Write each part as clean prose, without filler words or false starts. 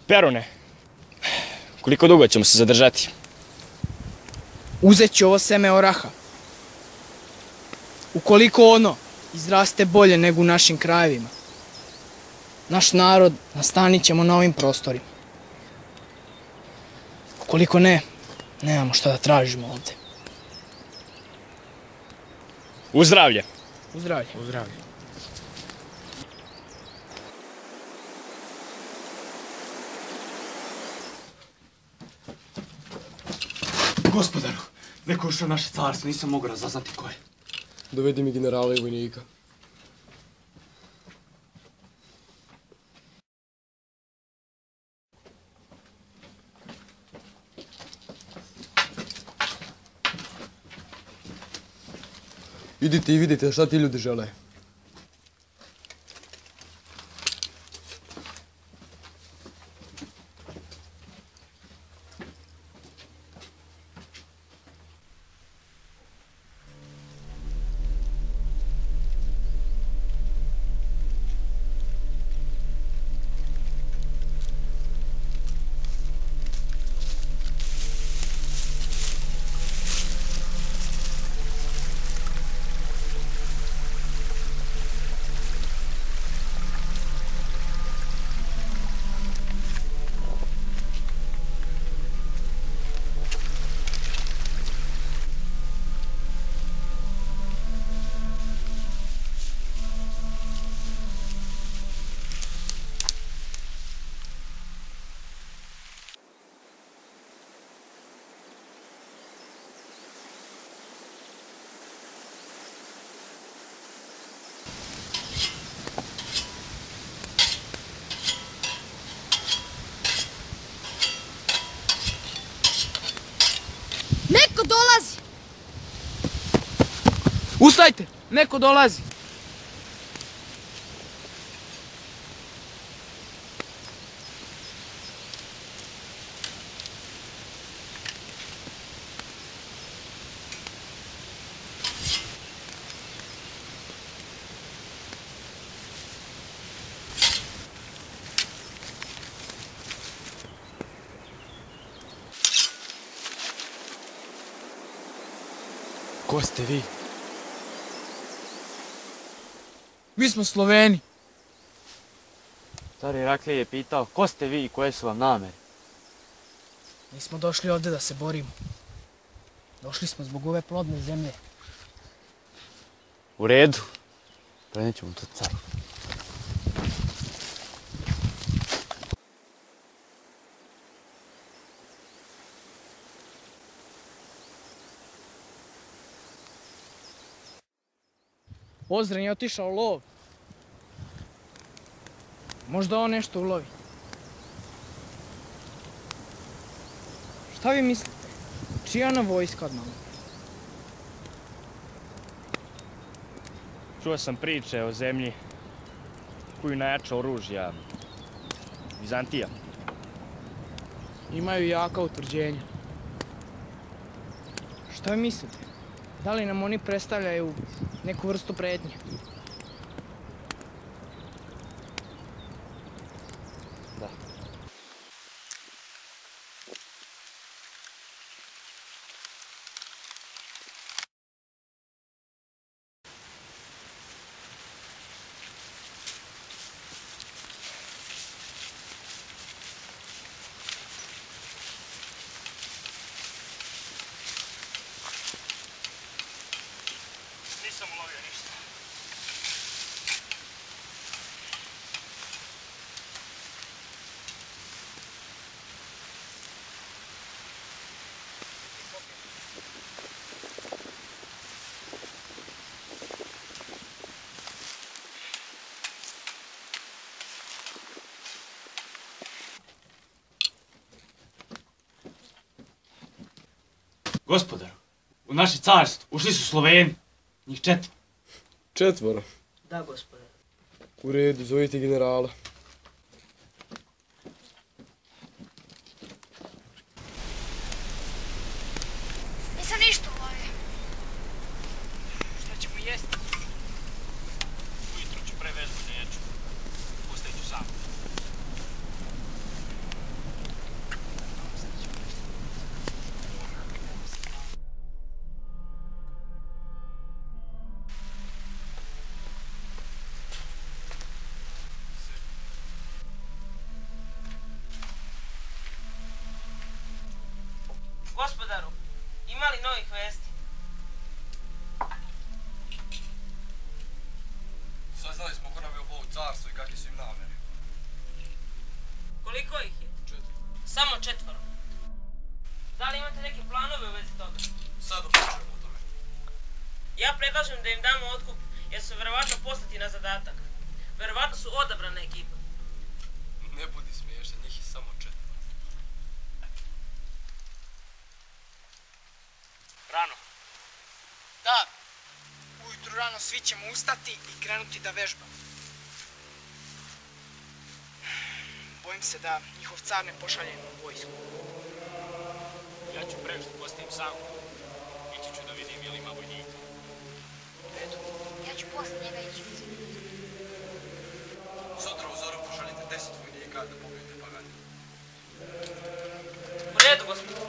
Perune, koliko dugo ćemo se zadržati? Uzet ću ovo seme oraha. Ukoliko ono izraste bolje nego u našim krajevima, naš narod nastanit ćemo na ovim prostorima. Ukoliko ne, nemamo šta da tražimo ovde. Uzdravlje! Uzdravlje. Uzdravlje. Gospodaru, neko je ušao u naše carstvo, nisam mogu razaznati ko je. Dovedi mi generala i vojnika. Idite i vidite šta ti ljudi žele. Neko dolazi! Ustajte! Neko dolazi! Ko ste vi? Mi smo Sloveni. Car Iraklije je pitao, ko ste vi i koje su vam namere? Nismo došli ovde da se borimo. Došli smo zbog ove plodne zemlje. U redu. Prenećemo to caru. Ozren je otišao u lov. Možda on nešto ulovi. Šta vi mislite? Čija ona vojska od nama? Čuo sam priče o zemlji koju najjača oružja. Vizantija. Imaju jaka utvrđenja. Šta vi mislite? Da li nam oni predstavljaju neku vrstu pretnje? Da. Nisam ulovio ništa. Gospodaru, u naše carstvo ušli su Sloveni. Njih 4. 4. Da, gospodar. U redu, zovite generala. Nisam ništa ulovio. Šta ćemo jesti? Ujutro ću pre vežbanja ječu. Ostavit ću sam. Gospodaru, ima li novih vesti? Saznali smo ko nam je upao u carstvo i kakve su im namere. Koliko ih je? 4. Samo 4. Da li imate neke planove u vezi toga? Sad odlučujemo o tome. Ja predlažem da im damo otkup jer su verovatno poslati na zadatak. Verovatno su odabrana ekipa. Ne budi smiješan, njih je samo 4. Rano. Da, ujutru rano svi ćemo ustati i krenuti da vežbamo. Bojim se da njihov car ne pošalje u vojsku. Ja ću pre što postavim sam. Ići ću da vidim je li ima vojnika. Ja ću posle njega ići. Sutra u zoru pošaljite 10 vojnika da pobijete pagani. U redu, gospodine.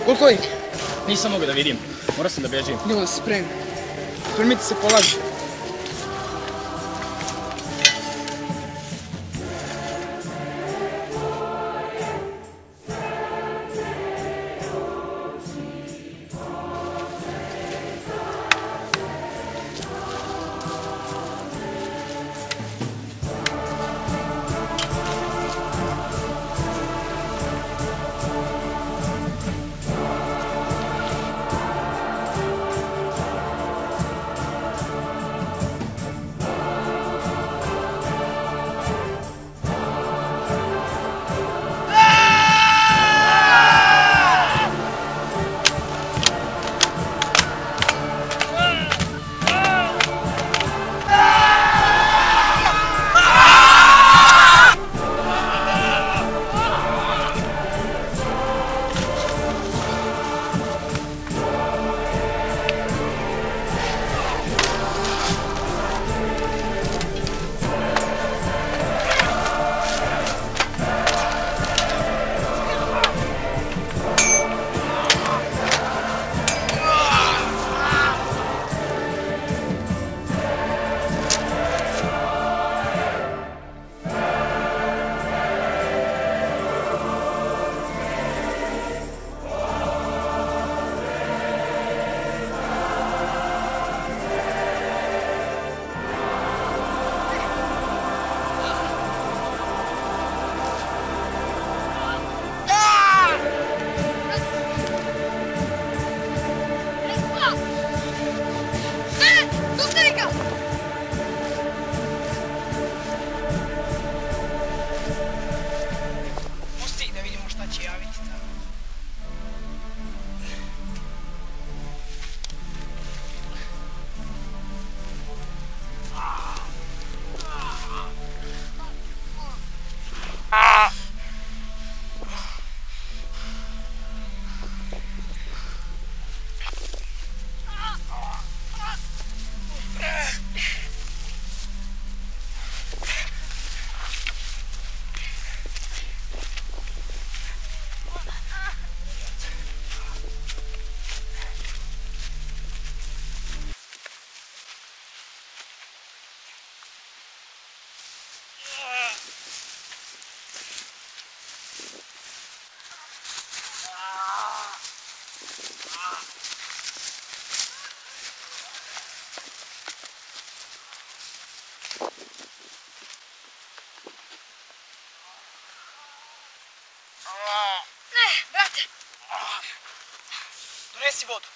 Koliko ih? Nisam mogao da vidim. Morao sam da bežim. Bilo se spremni. Spremite se, polazi. donesi vodu.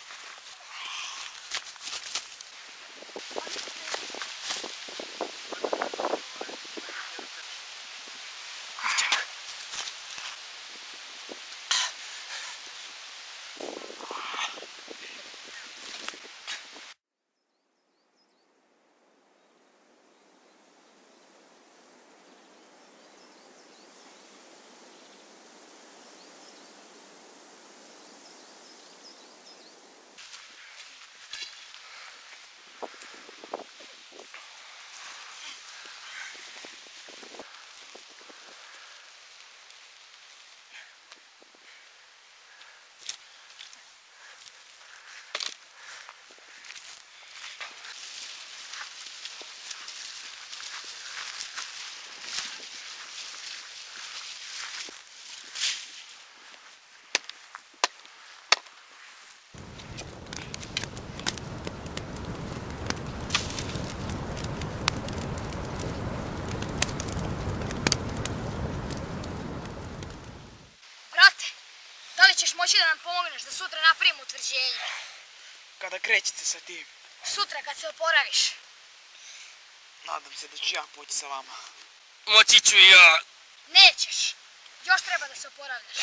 Moći da nam pomogneš da sutra napravimo utvrđenje. Kada krećete sa tim? Sutra kad se oporaviš. Nadam se da ću ja poći sa vama. Moći ću i ja. Nećeš. Još treba da se oporavljaš.